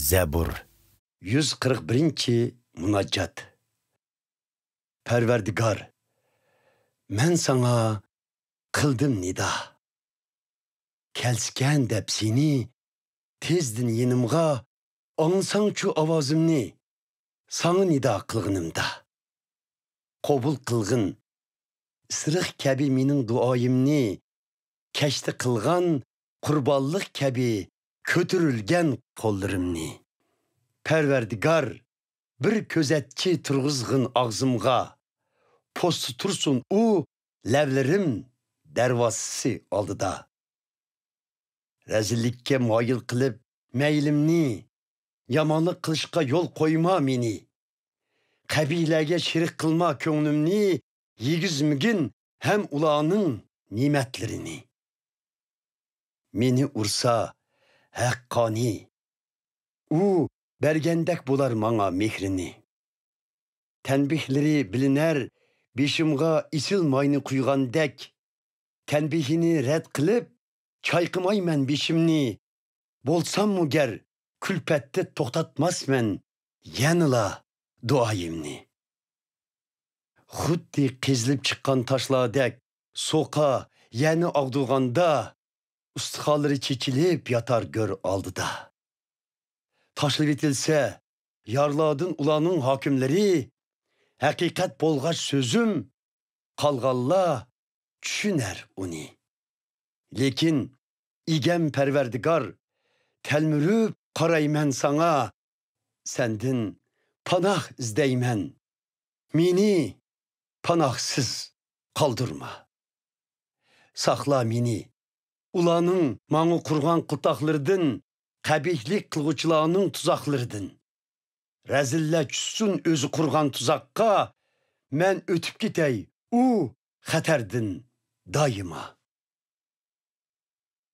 Zebur 141. Munajjat. Parvardigar, men sana qildim nida. Kelsken dep seni tezdin yenimga, ansaڭ-çu avazımni sana nida qılğınımda. Qobul qılğın, ısırıq kabi mening duoyimni, keşti qılğan qurbanlıq kabi kötürülgen qollarimni. Parvardigar, bir közetçi turg'izg'in og'zimga, posti tursun u lavlarim darvozasi oldida. Razillikka moyil qilib maylimni, yomonlik qilishga yo'l qo'yma meni. Qabilaga shirik qilma ko'nglimni, yegizmigin ham ularning ne'matlarini. Meni ursa haqqoni, u bergendek bo'lar manga mehrini. Tanbihlari bilinar, beshimga isil moyni quygandek, tanbihini rad qilib chayqimayman beshimni. Bo'lsammu gar kulpatda to'xtatmasman yanila duoyimni. Xuddi qezilib chiqqan toshlardek so'qa yani og'dug'anda, ustixonlari chechilib yotar gör oldida. Tashlab etilsa yarladın ulanın hakimleri, haqiqat bo'lg'ach so'zim, qolganlar tushunar uni. Lekin igam Parvardigar, telmürüp qarayman sana, sendin panoh izdayman. Meni panohsiz qoldirma. Saqla meni ulanın mani qurgan qiltoqlardan, qabihlik qilg'uchilarning tuzoqlaridan. Razillar tushsin o'zi qurgan tuzoqqa, men o'tib ketay u xatardan doimo.